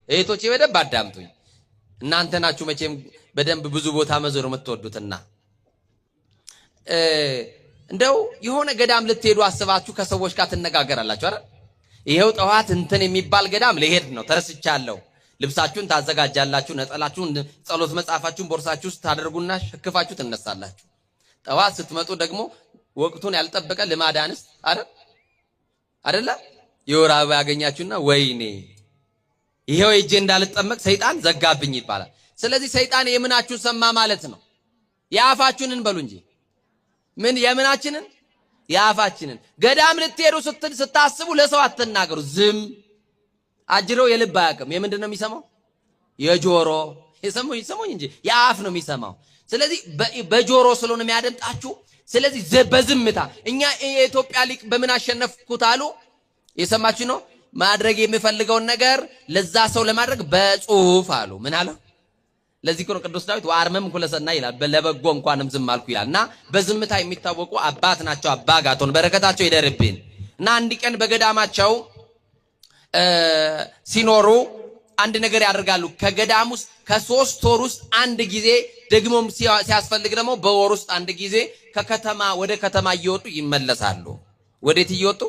እህቶቼ በደንብ አዳምጡኝ። እናንተ ናችሁ መቼም በደንብ ብዙ ቦታ መዞር የምትወዱትና እንደው የሆነ ገዳም ልትሄዱ አስባችሁ ከሰዎች ጋር ትነጋገራላችሁ አይደል? ይሄው ጠዋት እንትን የሚባል ገዳም ልሄድ ነው ተረስቻለሁ። ልብሳችሁን ታዘጋጃላችሁ፣ ነጠላችሁን፣ ጸሎት መጻፋችሁን ቦርሳችሁ ውስጥ ታደርጉና ሸክፋችሁ ትነሳላችሁ። ጠዋት ስትመጡ ደግሞ ወቅቱን ያልጠበቀ ልማድ አንስት አይደለ? የወር አበባ ያገኛችሁና ወይኔ ይሄው እጄ እንዳልጠመቅ ሰይጣን ዘጋብኝ ይባላል። ስለዚህ ሰይጣን የምናችሁን ሰማ ማለት ነው። የአፋችሁን እንበሉ እንጂ ምን የምናችንን የአፋችንን። ገዳም ልትሄዱ ስታስቡ ለሰው አትናገሩ። ዝም አጅሮ የልብ አያውቅም። የምንድን ነው የሚሰማው? የጆሮ ይሰሙኝ እንጂ የአፍ ነው የሚሰማው። ስለዚህ በጆሮ ስለሆነ የሚያደምጣችሁ። ስለዚህ በዝምታ እኛ የኢትዮጵያ ሊቅ በምን አሸነፍኩት አሉ? የሰማችሁ ነው። ማድረግ የሚፈልገውን ነገር ለዛ ሰው ለማድረግ በጽሁፍ አሉ። ምን አለ? ለዚህ ነው ቅዱስ ዳዊት ወአርመም ኩለሰና ይላል፣ ለበጎ እንኳንም ዝም አልኩ ይላልና በዝምታ የሚታወቁ አባት ናቸው። አባ አጋቶን በረከታቸው ይደርብን እና አንድ ቀን በገዳማቸው ሲኖሩ አንድ ነገር ያደርጋሉ። ከገዳም ውስጥ ከ3 ወር ውስጥ አንድ ጊዜ ደግሞም ሲያስፈልግ ደግሞ በወር ውስጥ አንድ ጊዜ ከከተማ ወደ ከተማ እየወጡ ይመለሳሉ። ወዴት እየወጡ?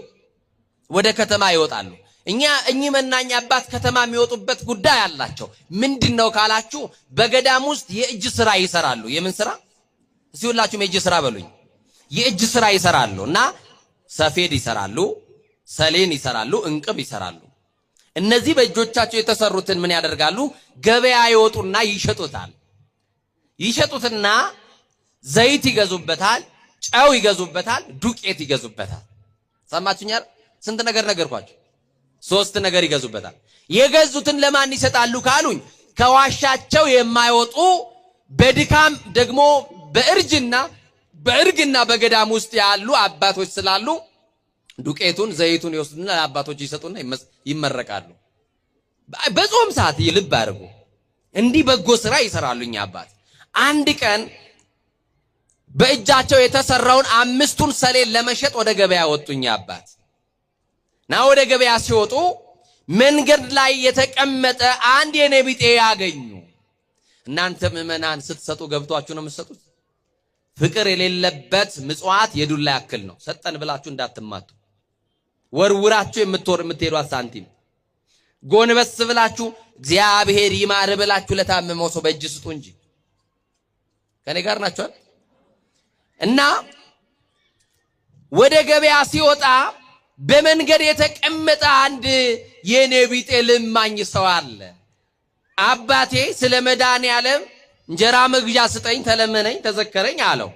ወደ ከተማ ይወጣሉ። እኚህ መናኛ አባት ከተማ የሚወጡበት ጉዳይ አላቸው። ምንድነው ካላችሁ በገዳም ውስጥ የእጅ ስራ ይሰራሉ። የምን ስራ? እስቲ ሁላችሁም የእጅ ስራ በሉኝ። የእጅ ስራ ይሰራሉ እና ሰፌድ ይሰራሉ፣ ሰሌን ይሰራሉ፣ እንቅብ ይሰራሉ። እነዚህ በእጆቻቸው የተሰሩትን ምን ያደርጋሉ? ገበያ ይወጡና ይሸጡታል። ይሸጡትና ዘይት ይገዙበታል፣ ጨው ይገዙበታል፣ ዱቄት ይገዙበታል። ሰማችሁኛል? ስንት ነገር ነገርኳችሁ? 3 ነገር ይገዙበታል። የገዙትን ለማን ይሰጣሉ ካሉኝ ከዋሻቸው የማይወጡ በድካም ደግሞ በእርግና በገዳም ውስጥ ያሉ አባቶች ስላሉ ዱቄቱን ዘይቱን ይወስዱና ለአባቶች ይሰጡና ይመረቃሉ። በጾም ሰዓት ይልብ አድርጉ። እንዲህ በጎ ስራ ይሰራሉ። እኛ አባት አንድ ቀን በእጃቸው የተሰራውን 5ቱን ሰሌን ለመሸጥ ወደ ገበያ ወጡኛ አባት ና ወደ ገበያ ሲወጡ መንገድ ላይ የተቀመጠ አንድ የነቢጤ ያገኙ። እናንተ ምዕመናን ስትሰጡ ገብቷችሁ ነው የምትሰጡት። ፍቅር የሌለበት ምጽዋት የዱላ ያክል ነው። ሰጠን ብላችሁ እንዳትማቱ። ወርውራችሁ የምትሄዷት ሳንቲም ጎንበስ ብላችሁ እግዚአብሔር ይማር ብላችሁ ለታመመው ሰው በእጅ ስጡ እንጂ። ከኔ ጋር ናችሁ? እና ወደ ገበያ ሲወጣ በመንገድ የተቀመጠ አንድ የነቢጤ ልማኝ ሰው አለ። አባቴ ስለ መድኃኔዓለም እንጀራ መግዣ ስጠኝ፣ ተለመነኝ፣ ተዘከረኝ አለው።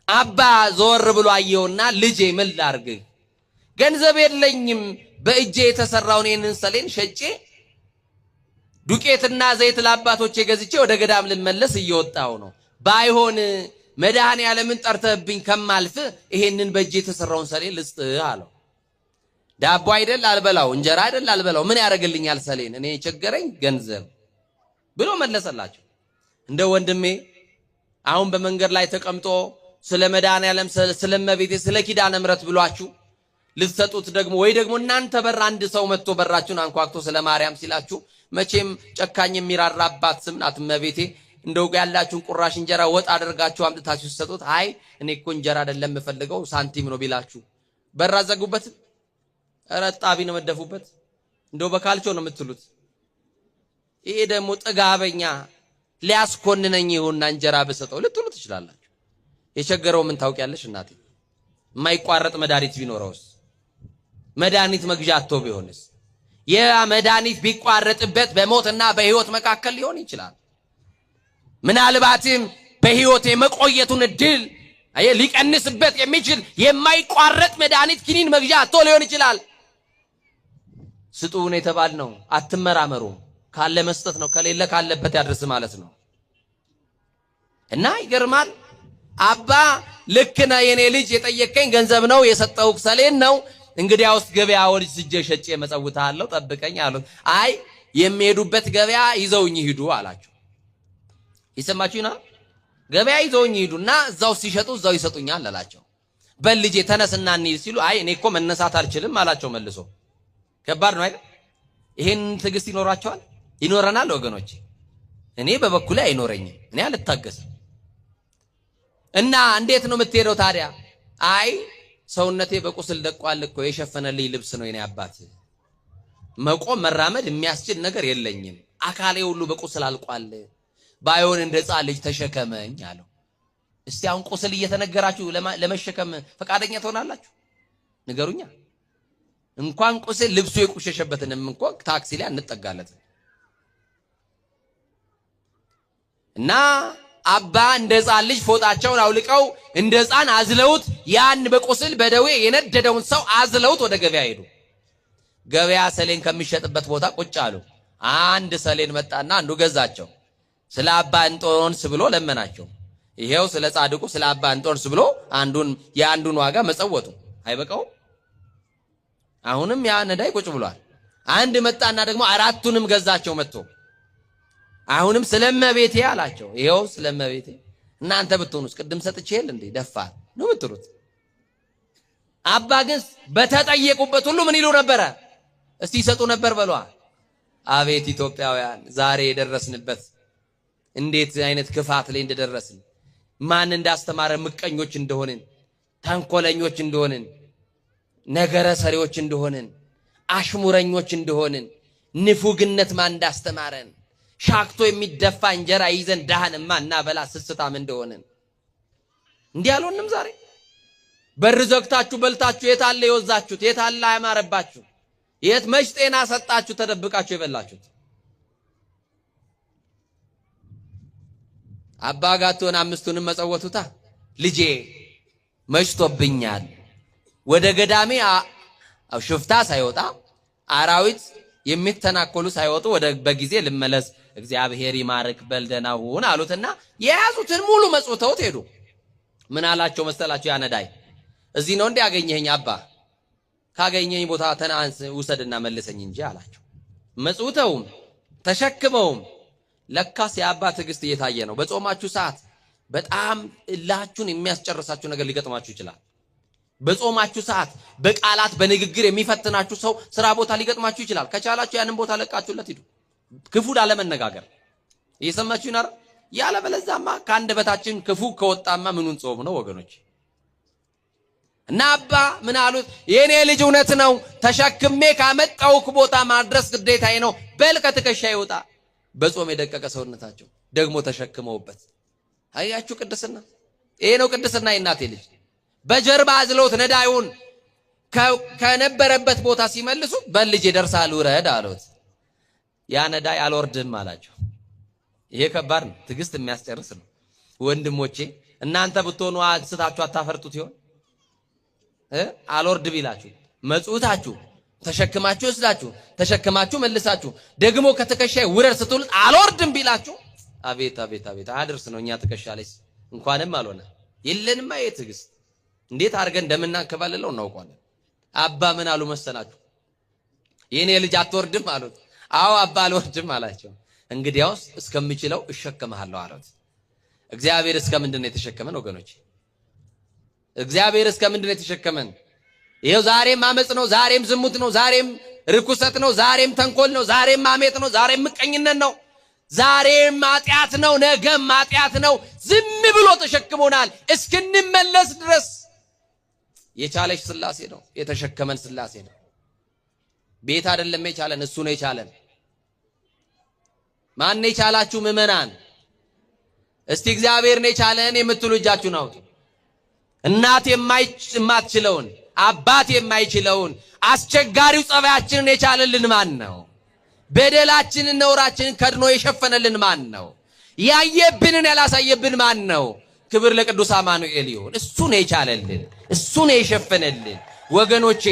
አባ ዞር ብሎ አየውና ልጄ ምን ላርግህ? ገንዘብ የለኝም፣ በእጄ የተሰራውን ይህንን ሰሌን ሸጬ ዱቄትና ዘይት ለአባቶቼ ገዝቼ ወደ ገዳም ልመለስ እየወጣው ነው። ባይሆን መድኃኔዓለምን ጠርተህብኝ ከማልፍ ይሄንን በእጄ የተሰራውን ሰሌን ልስጥህ አለው። ዳቦ አይደል አልበላው፣ እንጀራ አይደል አልበላው፣ ምን ያደርግልኛል ሰሌን? እኔ ቸገረኝ ገንዘብ ብሎ መለሰላቸው። እንደ ወንድሜ አሁን በመንገድ ላይ ተቀምጦ ስለ መድኃኔዓለም ስለ እመቤቴ ስለ ኪዳነ ምሕረት ብሏችሁ ልትሰጡት ደግሞ ወይ ደግሞ እናንተ በር አንድ ሰው መጥቶ በራችሁን አንኳክቶ ስለ ማርያም ሲላችሁ መቼም ጨካኝ የሚራራባት ስም ናት እመቤቴ፣ እንደው ያላችሁን ቁራሽ እንጀራ ወጥ አድርጋችሁ አምጥታችሁ ሲሰጡት አይ እኔ እኮ እንጀራ አይደለም የምፈልገው ሳንቲም ነው ቢላችሁ በር አዘጉበት? ረጣቢ ነው መደፉበት? እንደው በካልቾ ነው የምትሉት? ይሄ ደግሞ ጥጋበኛ ሊያስኮንነኝ ይሁንና እንጀራ በሰጠው ልትሉ ትችላላችሁ። የቸገረው ምን ታውቂያለሽ እናቴ? የማይቋረጥ መድኃኒት ቢኖረውስ? መድኃኒት መግዣ አጥቶ ቢሆንስ? ያ መድኃኒት ቢቋረጥበት በሞትና በህይወት መካከል ሊሆን ይችላል። ምናልባትም በህይወት የመቆየቱን እድል ሊቀንስበት የሚችል የማይቋረጥ መድኃኒት ኪኒን መግዣ አጥቶ ሊሆን ይችላል። ስጡን የተባልነው አትመራመሩ፣ ካለ መስጠት ነው፣ ከሌለ ካለበት ያድርስ ማለት ነው። እና ይገርማል። አባ ልክ ነህ የኔ ልጅ፣ የጠየቀኝ ገንዘብ ነው የሰጠው ሰሌን ነው፣ እንግዲያውስ ገበያ ወስጄ ሸጬ መጸውታለሁ፣ ጠብቀኝ አሉት። አይ የሚሄዱበት ገበያ ይዘውኝ ይሄዱ አላቸው። ይሰማችሁና ገበያ ይዘውኝ ይሄዱና እዛው ሲሸጡ እዛው ይሰጡኛል አላቸው። በል ልጄ ተነስና እንሂድ ሲሉ አይ እኔ እኮ መነሳት አልችልም አላቸው መልሶ። ከባድ ነው አይደል? ይሄን ትዕግስት ይኖራቸዋል? ይኖረናል ወገኖች? እኔ በበኩሌ አይኖረኝም። እኔ አልታገስም። እና እንዴት ነው የምትሄደው ታዲያ? አይ ሰውነቴ በቁስል ደቋል እኮ የሸፈነልኝ ልብስ ነው የኔ አባት። መቆም መራመድ የሚያስችል ነገር የለኝም። አካሌ ሁሉ በቁስል አልቋል። ባይሆን እንደ ሕፃን ልጅ ተሸከመኝ አለው። እስቲ አሁን ቁስል እየተነገራችሁ ለመሸከም ፈቃደኛ ትሆናላችሁ? ንገሩኛ። እንኳን ቁስል ልብሱ የቆሸሸበትንም እንኳን ታክሲ ላይ አንጠጋለትም። እና አባ እንደ ሕፃን ልጅ ፎጣቸውን አውልቀው እንደ ሕፃን አዝለውት ያን በቁስል በደዌ የነደደውን ሰው አዝለውት ወደ ገበያ ሄዱ። ገበያ ሰሌን ከሚሸጥበት ቦታ ቁጭ አሉ። አንድ ሰሌን መጣና አንዱ ገዛቸው። ስለ አባ እንጦንስ ብሎ ለመናቸው። ይሄው ስለ ጻድቁ ስለ አባ እንጦንስ ብሎ የአንዱን ዋጋ መጸወቱ አይበቃው? አሁንም ያ ነዳይ ቁጭ ብሏል። አንድ መጣና ደግሞ አራቱንም ገዛቸው መጥቶ አሁንም ስለመቤቴ አላቸው። ይሄው ስለመቤቴ። እናንተ ብትሆኑስ ቅድም ሰጥቼል እንዴ ደፋር ነው የምትሉት? አባ ግን በተጠየቁበት ሁሉ ምን ይሉ ነበረ? እስቲ ይሰጡ ነበር በሏ። አቤት ኢትዮጵያውያን ዛሬ የደረስንበት እንዴት አይነት ክፋት ላይ እንደደረስን፣ ማን እንዳስተማረ ምቀኞች እንደሆንን፣ ተንኮለኞች እንደሆንን፣ ነገረ ሰሪዎች እንደሆንን፣ አሽሙረኞች እንደሆንን፣ ንፉግነት ማን እንዳስተማረን፣ ሻክቶ የሚደፋ እንጀራ ይዘን ዳህንማ እና በላ ስስታም እንደሆንን እንዲህ አልሆንም። ዛሬ በር ዘግታችሁ በልታችሁ የታለ የወዛችሁት? የታለ ያማረባችሁ? የት መች ጤና ሰጣችሁ ተደብቃችሁ የበላችሁት? አባ ጋቶን አምስቱንም መጸወቱታ። ልጄ መሽቶብኛል፣ ወደ ገዳሜ ሽፍታ ሳይወጣ አራዊት የሚተናኮሉ ሳይወጡ ወደ በጊዜ ልመለስ፣ እግዚአብሔር ይማርክ በልደናሁን አሉትና የያዙትን ሙሉ መጽውተውት ሄዱ። ምን አላቸው መሰላቸው? ያነዳይ እዚህ ነው እንዴ ያገኘኸኝ? አባ ካገኘኝ ቦታ ተናንስ ውሰድና መልሰኝ እንጂ አላቸው። መጽውተውም ተሸክመውም ለካስ የአባ ትዕግስት እየታየ ነው። በጾማችሁ ሰዓት በጣም እላችሁን የሚያስጨርሳችሁ ነገር ሊገጥማችሁ ይችላል። በጾማችሁ ሰዓት በቃላት በንግግር የሚፈትናችሁ ሰው ስራ ቦታ ሊገጥማችሁ ይችላል። ከቻላችሁ ያንን ቦታ ለቃችሁለት ሂዱ። ክፉ ላለመነጋገር እየሰማችሁ ይናር። ያለበለዚያማ ከአንደበታችን ክፉ ከወጣማ ምኑን ጾም ነው ወገኖች? እና አባ ምን አሉት? የኔ ልጅ እውነት ነው፣ ተሸክሜ ካመጣውክ ቦታ ማድረስ ግዴታዬ ነው። በል ከትከሻ ይወጣ። በጾም የደቀቀ ሰውነታቸው ደግሞ ተሸክመውበት። አያችሁ ቅድስና። ይሄ ነው ቅድስና። የእናቴ ልጅ በጀርባ አዝለውት ነዳዩን ከነበረበት ቦታ ሲመልሱ በል ልጄ ደርሳል ውረድ አሉት። ያ ነዳይ አልወርድም አላቸው። ይሄ ከባድ ነው፣ ትዕግስት የሚያስጨርስ ነው። ወንድሞቼ እናንተ ብትሆኑ አንስታችሁ አታፈርጡት ይሆን? አልወርድ ቢላችሁ መጽውታችሁ ተሸክማችሁ ወስዳችሁ ተሸክማችሁ መልሳችሁ ደግሞ ከትከሻዬ ውረድ ስትሉት አልወርድም ቢላችሁ አቤት አቤት አቤት አድርስ ነው። እኛ ትከሻ ላይ እንኳንም አልሆነ የለንማ። ይሄ ትዕግስት እንዴት አድርገን እንደምናከባልለው እናውቃለን። አባ ምን አሉ መሰላችሁ? የኔ ልጅ አትወርድም አሉት። አዎ አባ አልወርድም አላቸው። እንግዲያውስ እስከምችለው እሸከምሃለሁ አሉት። እግዚአብሔር እስከምንድን ነው የተሸከመን ወገኖች? እግዚአብሔር እስከምንድን ነው የተሸከመን? ይሄው ዛሬም አመጽ ነው፣ ዛሬም ዝሙት ነው፣ ዛሬም ርኩሰት ነው፣ ዛሬም ተንኮል ነው፣ ዛሬም ማሜት ነው፣ ዛሬም ምቀኝነት ነው፣ ዛሬም ኃጢአት ነው፣ ነገም ኃጢአት ነው። ዝም ብሎ ተሸክሞናል እስክንመለስ ድረስ። የቻለሽ ስላሴ ነው፣ የተሸከመን ስላሴ ነው። ቤት አይደለም የቻለን፣ እሱ ነው የቻለን። ማን ነው የቻላችሁ ምእመናን? እስቲ እግዚአብሔር ነው የቻለን የምትሉ እጃችሁን አውጡ። እናት የማትችለውን አባት የማይችለውን አስቸጋሪው ጸባያችንን የቻለልን ማን ነው? በደላችንን ነውራችንን ከድኖ የሸፈነልን ማን ነው? ያየብንን ያላሳየብን ማን ነው? ክብር ለቅዱስ አማኑኤል ይሁን። እሱ ነው የቻለልን፣ እሱ ነው የሸፈነልን። ወገኖቼ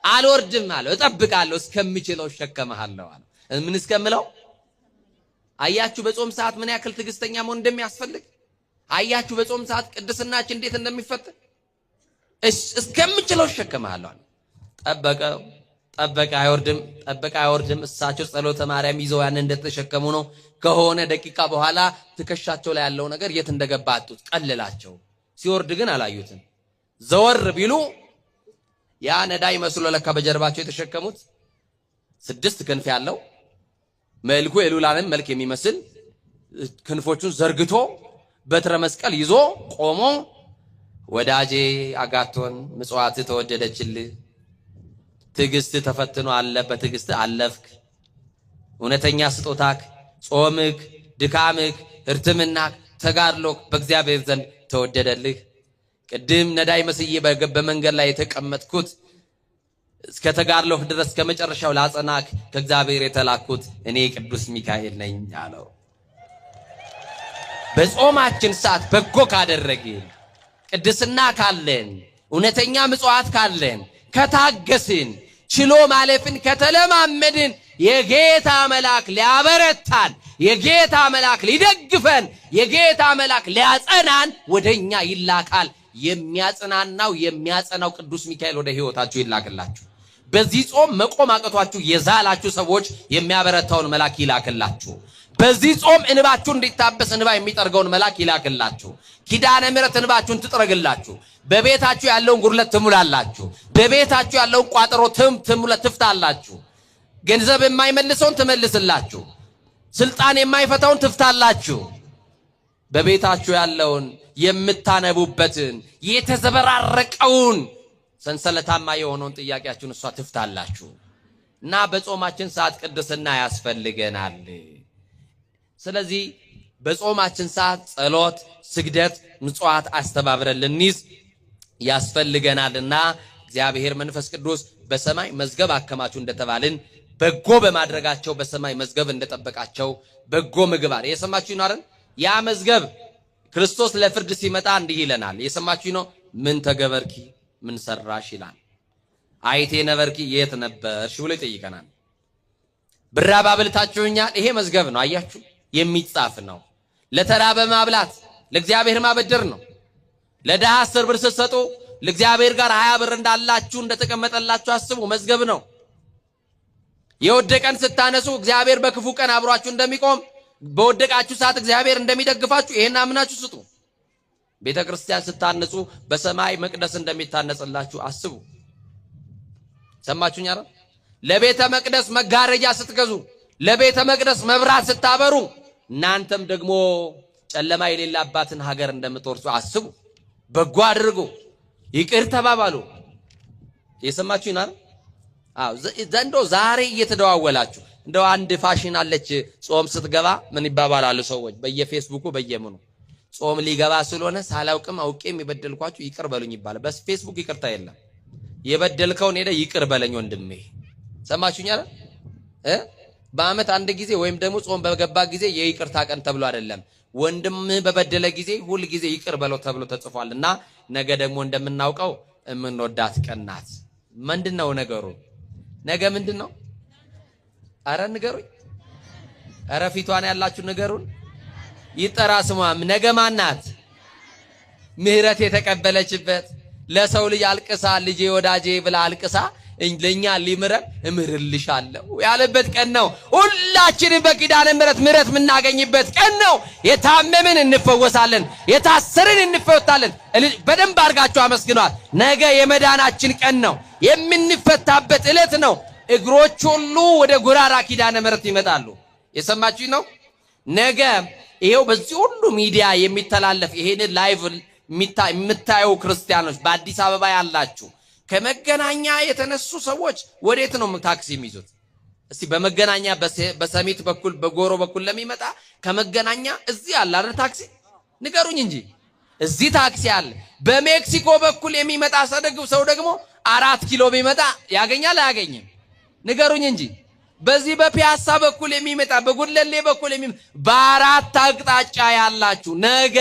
አልወርድም አለው፣ እጠብቃለሁ፣ እስከምችለው እሸከምሃለሁ አለ። ምን እስከምለው? አያችሁ በጾም ሰዓት ምን ያክል ትዕግስተኛ መሆን እንደሚያስፈልግ። አያችሁ በጾም ሰዓት ቅድስናችን እንዴት እንደሚፈተን። እስከምችለው እሸከምሃለሁ አለ። ጠበቀ፣ አይወርድም፣ ጠበቀ፣ አይወርድም። እሳቸው ጸሎተ ማርያም ይዘው ያን እንደተሸከሙ ነው። ከሆነ ደቂቃ በኋላ ትከሻቸው ላይ ያለው ነገር የት እንደገባ አጡት፣ ቀልላቸው። ሲወርድ ግን አላዩትም። ዘወር ቢሉ ያ ነዳይ መስሎ ለካ በጀርባቸው የተሸከሙት 6 ክንፍ ያለው መልኩ የልዑላንን መልክ የሚመስል ክንፎቹን ዘርግቶ በትረ መስቀል ይዞ ቆሞ ወዳጄ አጋቶን ምጽዋት ተወደደችልህ፣ ትዕግስት ተፈትኖ አለ በትዕግስት አለፍክ፣ እውነተኛ ስጦታክ ጾምክ ድካምክ እርትምናክ ተጋድሎክ በእግዚአብሔር ዘንድ ተወደደልህ። ቅድም ነዳይ መስዬ በመንገድ ላይ የተቀመጥኩት እስከ ተጋድሎክ ድረስ ከመጨረሻው ላጸናክ ከእግዚአብሔር የተላኩት እኔ ቅዱስ ሚካኤል ነኝ አለው። በጾማችን ሰዓት በጎ ካደረግን ቅድስና ካለን እውነተኛ ምጽዋት ካለን ከታገስን ችሎ ማለፍን ከተለማመድን የጌታ መልአክ ሊያበረታን የጌታ መልአክ ሊደግፈን የጌታ መልአክ ሊያጸናን ወደኛ ይላካል። የሚያጽናናው የሚያጸናው ቅዱስ ሚካኤል ወደ ሕይወታችሁ ይላክላችሁ። በዚህ ጾም መቆም አቅቷችሁ የዛላችሁ ሰዎች የሚያበረታውን መልአክ ይላክላችሁ። በዚህ ጾም እንባችሁ እንዲታበስ እንባ የሚጠርገውን መልአክ ይላክላችሁ። ኪዳነ ምሕረት እንባችሁን ትጥረግላችሁ። በቤታችሁ ያለውን ጉድለት ትሙላላችሁ። በቤታችሁ ያለውን ቋጠሮ ትፍታላችሁ። ገንዘብ የማይመልሰውን ትመልስላችሁ። ስልጣን የማይፈታውን ትፍታላችሁ። በቤታችሁ ያለውን የምታነቡበትን የተዘበራረቀውን ሰንሰለታማ የሆነውን ጥያቄያችሁን እሷ ትፍታላችሁ። እና በጾማችን ሰዓት ቅድስና ያስፈልገናል። ስለዚህ በጾማችን ሰዓት ጸሎት፣ ስግደት፣ ምጽዋት አስተባብረን ልንይዝ ያስፈልገናልና እግዚአብሔር መንፈስ ቅዱስ በሰማይ መዝገብ አከማችሁ እንደተባልን በጎ በማድረጋቸው በሰማይ መዝገብ እንደጠበቃቸው በጎ ምግባር የሰማችሁ ነው አይደል? ያ መዝገብ ክርስቶስ ለፍርድ ሲመጣ እንዲህ ይለናል። የሰማችሁ ነው። ምን ተገበርኪ ምን ሰራሽ ይላል። አይቴ ነበርኪ የት ነበርሽ ብሎ ይጠይቀናል። ብራብ አብልታችሁኛል። ይሄ መዝገብ ነው። አያችሁ፣ የሚጻፍ ነው። ለተራበ ማብላት ለእግዚአብሔር ማበደር ነው። ለድሃ 10 ብር ስትሰጡ ለእግዚአብሔር ጋር 20 ብር እንዳላችሁ እንደተቀመጠላችሁ አስቡ። መዝገብ ነው። የወደቀን ስታነሱ እግዚአብሔር በክፉ ቀን አብሯችሁ እንደሚቆም በወደቃችሁ ሰዓት እግዚአብሔር እንደሚደግፋችሁ ይሄን አምናችሁ ስጡ። ቤተክርስቲያን ስታነጹ በሰማይ መቅደስ እንደሚታነጽላችሁ አስቡ። ሰማችሁኝ አይደል? ለቤተ መቅደስ መጋረጃ ስትገዙ ለቤተ መቅደስ መብራት ስታበሩ እናንተም ደግሞ ጨለማ የሌላባትን ሀገር እንደምትወርሱ አስቡ። በጎ አድርጉ፣ ይቅር ተባባሉ። የሰማችሁኝ አይደል? አዎ ዘንዶ ዛሬ እየተደዋወላችሁ እንደው አንድ ፋሽን አለች። ጾም ስትገባ ምን ይባባላሉ ሰዎች በየፌስቡኩ በየምኑ ጾም ሊገባ ስለሆነ ሳላውቅም አውቄም የበደልኳችሁ ይቅር በሉኝ ይባላል። በፌስቡክ ይቅርታ የለም። የበደልከውን ሄደ ይቅር በለኝ ወንድሜ። ሰማችሁኝ አይደል? በአመት አንድ ጊዜ ወይም ደግሞ ጾም በገባ ጊዜ የይቅርታ ቀን ተብሎ አይደለም። ወንድምህ በበደለ ጊዜ ሁል ጊዜ ይቅር በለው ተብሎ ተጽፏልና ነገ ደግሞ እንደምናውቀው የምንወዳት ቀን ናት። ምንድነው ነገሩ? ነገ ምንድነው? አረ ንገሩኝ። አረ ፊቷን ያላችሁ ንገሩን። ይጠራ ስሟም ነገ ማናት? ምህረት የተቀበለችበት ለሰው ልጅ አልቅሳ ልጄ ወዳጄ ብላ አልቅሳ ለኛ ሊምረን እምርልሻለሁ ያለበት ቀን ነው። ሁላችንም በኪዳነ ምሕረት ምሕረት የምናገኝበት ቀን ነው። የታመምን እንፈወሳለን፣ የታሰርን እንፈታለን። በደንብ አድርጋችሁ አመስግኗል። ነገ የመዳናችን ቀን ነው። የምንፈታበት ዕለት ነው። እግሮች ሁሉ ወደ ጉራራ ኪዳነ ምሕረት ይመጣሉ። የሰማችሁ ነው። ነገ ይሄው በዚህ ሁሉ ሚዲያ የሚተላለፍ ይሄን ላይቭ የምታዩ ክርስቲያኖች በአዲስ አበባ ያላችሁ ከመገናኛ የተነሱ ሰዎች ወዴት ነው ታክሲ የሚይዙት? እስቲ በመገናኛ በሰሚት በኩል በጎሮ በኩል ለሚመጣ ከመገናኛ እዚህ አለ አይደል ታክሲ? ንገሩኝ እንጂ እዚህ ታክሲ አለ። በሜክሲኮ በኩል የሚመጣ ሰው ደግሞ 4 ኪሎ ቢመጣ ያገኛል አያገኝም? ንገሩኝ እንጂ በዚህ በፒያሳ በኩል የሚመጣ በጉለሌ በኩል በአራት አቅጣጫ ያላችሁ ነገ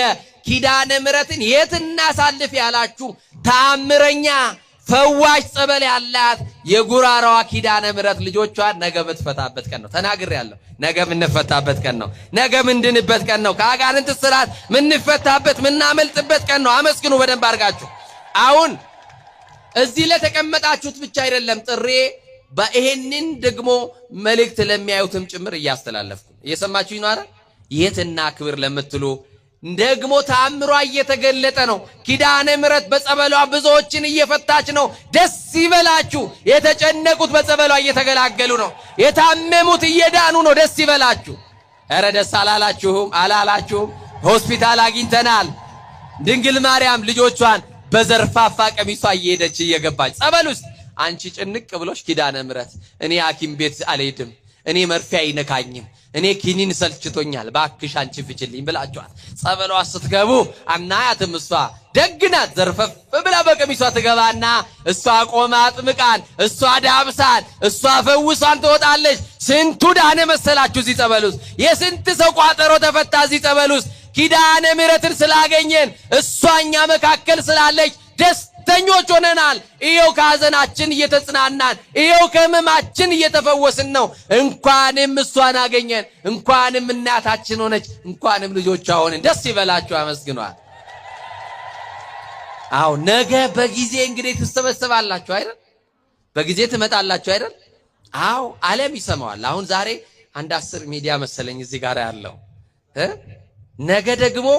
ኪዳነ ምሕረትን የት እናሳልፍ ያላችሁ ታምረኛ ፈዋሽ ጸበል ያላት የጉራራዋ ኪዳነ ምሕረት ልጆቿን ነገ የምትፈታበት ቀን ነው። ተናግሬያለሁ። ነገ የምንፈታበት ቀን ነው። ነገ ምንድንበት ቀን ነው። ከአጋንንት ስራት ምንፈታበት ምናመልጥበት ቀን ነው። አመስግኑ በደንብ አድርጋችሁ። አሁን እዚህ ለተቀመጣችሁት ብቻ አይደለም ጥሬ በይሄንን ደግሞ መልእክት ለሚያዩትም ጭምር እያስተላለፍኩ እየሰማችሁኝ ነው አይደል? የትና ክብር ለምትሉ ደግሞ ተአምሯ እየተገለጠ ነው። ኪዳነ ምሕረት በጸበሏ ብዙዎችን እየፈታች ነው። ደስ ይበላችሁ። የተጨነቁት በጸበሏ እየተገላገሉ ነው። የታመሙት እየዳኑ ነው። ደስ ይበላችሁ። ኧረ ደስ አላላችሁም? ሆስፒታል አግኝተናል። ድንግል ማርያም ልጆቿን በዘርፋፋ ቀሚሷ እየሄደች እየገባች ጸበል ውስጥ አንቺ ጭንቅ ብሎሽ ኪዳነ ምሕረት እኔ ሐኪም ቤት አልሄድም፣ እኔ መርፌ አይነካኝም፣ እኔ ኪኒን ሰልችቶኛል፣ ባክሽ አንቺ ፍችልኝ ብላችኋት ጸበሏ ስትገቡ አናያትም። እሷ ደግናት ዘርፈፍ ብላ በቀሚሷ ትገባና እሷ ቆማ አጥምቃን፣ እሷ ዳብሳን፣ እሷ ፈውሷን ትወጣለች። ስንቱ ዳነ መሰላችሁ እዚህ ጸበል ውስጥ። የስንት ሰው ቋጠሮ ተፈታ እዚህ ጸበል ውስጥ። ኪዳነ ምሕረትን ስላገኘን እሷኛ መካከል ስላለች ደስተኞች ሆነናል። ይሄው ከሐዘናችን እየተጽናናን፣ ይሄው ከሕመማችን እየተፈወስን ነው። እንኳንም እሷን አገኘን፣ እንኳንም እናታችን ሆነች፣ እንኳንም ልጆቿ ሆነን። ደስ ይበላችሁ፣ አመስግኗል። አዎ ነገ በጊዜ እንግዲህ ትሰበሰባላችሁ አይደል? በጊዜ ትመጣላችሁ አይደል? አዎ ዓለም ይሰማዋል። አሁን ዛሬ አንድ 10 ሚዲያ መሰለኝ እዚህ ጋር ያለው ነገ ደግሞ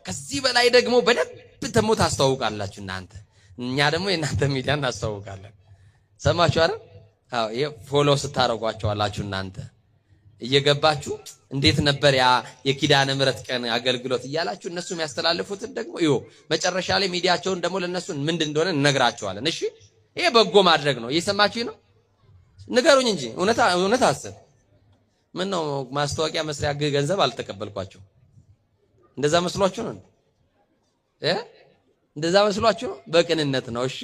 ከዚህ በላይ ደግሞ በደንብ ተሞ ታስተዋውቃላችሁ እናንተ። እኛ ደግሞ የእናንተ ሚዲያ እናስተዋውቃለን። ሰማችሁ አይደል? አዎ ይሄ ፎሎ ስታረጓቸዋላችሁ እናንተ እየገባችሁ እንዴት ነበር ያ የኪዳነ ምሕረት ቀን አገልግሎት እያላችሁ እነሱ የሚያስተላልፉትን ደግሞ ይኸው መጨረሻ ላይ ሚዲያቸውን ደግሞ ለነሱ ምንድን እንደሆነ እንነግራቸዋለን። እሺ ይሄ በጎ ማድረግ ነው። እየሰማችሁ ነው? ንገሩኝ እንጂ እውነት አስብ። ምን ነው ማስታወቂያ መስሪያ ገንዘብ አልተቀበልኳቸው? እንደዛ መስሏችሁ ነው? እንደዛ መስሏችሁ ነው? በቅንነት ነው። እሺ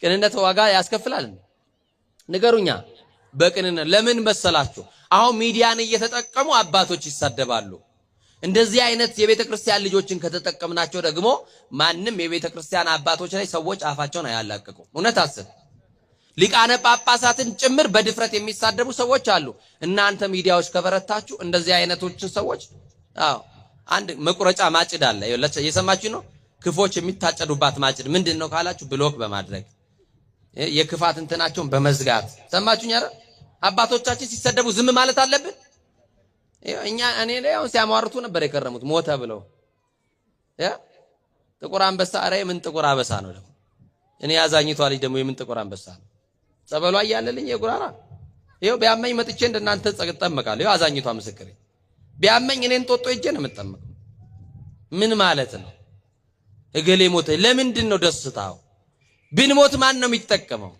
ቅንነት ዋጋ ያስከፍላል። ንገሩኛ በቅንነት ለምን መሰላችሁ? አሁን ሚዲያን እየተጠቀሙ አባቶች ይሳደባሉ። እንደዚህ አይነት የቤተ ክርስቲያን ልጆችን ከተጠቀምናቸው ደግሞ ማንም የቤተ ክርስቲያን አባቶች ላይ ሰዎች አፋቸውን አያላቅቁ። እውነት አስብ። ሊቃነ ጳጳሳትን ጭምር በድፍረት የሚሳደቡ ሰዎች አሉ። እናንተ ሚዲያዎች ከበረታችሁ እንደዚህ አይነቶችን ሰዎች አንድ መቁረጫ ማጭድ አለ። የሰማችሁ ነው? ክፎች የሚታጨዱባት ማጭድ ምንድነው ካላችሁ ብሎክ በማድረግ የክፋት እንትናቸውን በመዝጋት ሰማችሁኝ አይደል? አባቶቻችን ሲሰደቡ ዝም ማለት አለብን? እኔ ላይ አሁን ሲያሟርቱ ነበር የከረሙት ሞተ ብለው ጥቁር አንበሳ። ኧረ ምን ጥቁር አበሳ ነው ደግሞ። እኔ ያዛኝቷ ልጅ ደግሞ የምን ጥቁር አንበሳ ነው? ጸበሏ እያለልኝ የጉራራ ይኸው ቢያመኝ መጥቼ እንደናንተ እጠመቃለሁ። ይኸው አዛኝቷ ምስክሬ። ቢያመኝ እኔን ጦጦ ሄጄ ነው የምጠመቀው። ምን ማለት ነው? እገሌ ሞተ ለምንድን ነው ደስታው? ብንሞት ማን ነው የሚጠቀመው?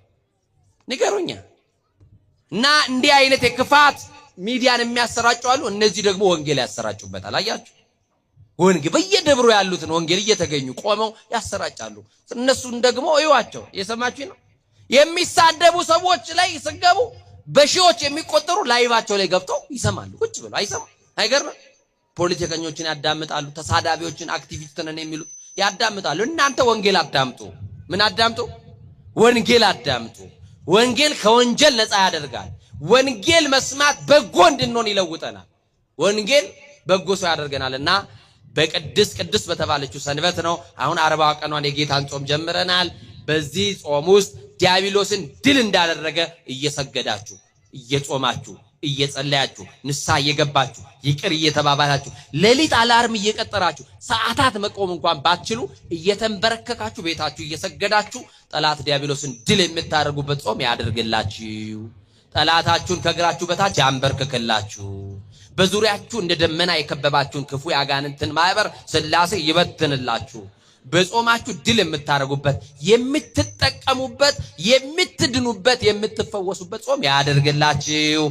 ንገሩኛ። እና እንዲህ አይነት የክፋት ሚዲያን የሚያሰራጩ አሉ። እነዚህ ደግሞ ወንጌል ያሰራጩበታል። አያችሁ? ወንጌል በየደብሩ ያሉትን ወንጌል እየተገኙ ቆመው ያሰራጫሉ። እነሱን ደግሞ እዩዋቸው። የሰማችሁ ነው? የሚሳደቡ ሰዎች ላይ ሲገቡ በሺዎች የሚቆጠሩ ላይቫቸው ላይ ገብተው ይሰማሉ። ቁጭ ብለው አይሰማም? አይገርምም? ፖለቲከኞችን ያዳምጣሉ። ተሳዳቢዎችን አክቲቪስትን ነን የሚሉት ያዳምጣሉ። እናንተ ወንጌል አዳምጡ። ምን አዳምጡ? ወንጌል አዳምጡ። ወንጌል ከወንጀል ነፃ ያደርጋል። ወንጌል መስማት በጎ እንድንሆን ይለውጠናል። ወንጌል በጎ ሰው ያደርገናልና በቅድስ በተባለችው ሰንበት ነው አሁን 40 ቀኗን የጌታን ጾም ጀምረናል። በዚህ ጾም ውስጥ ዲያብሎስን ድል እንዳደረገ እየሰገዳችሁ እየጾማችሁ እየጸለያችሁ ንስሐ እየገባችሁ ይቅር እየተባባላችሁ ሌሊት አላርም እየቀጠራችሁ ሰዓታት መቆም እንኳን ባትችሉ እየተንበረከካችሁ ቤታችሁ እየሰገዳችሁ ጠላት ዲያብሎስን ድል የምታደርጉበት ጾም ያድርግላችሁ። ጠላታችሁን ከእግራችሁ በታች ያንበርክክላችሁ። በዙሪያችሁ እንደ ደመና የከበባችሁን ክፉ ያጋንንትን ማህበር ሥላሴ ይበትንላችሁ። በጾማችሁ ድል የምታደርጉበት የምትጠቀሙበት የምትድኑበት የምትፈወሱበት ጾም ያድርግላችሁ።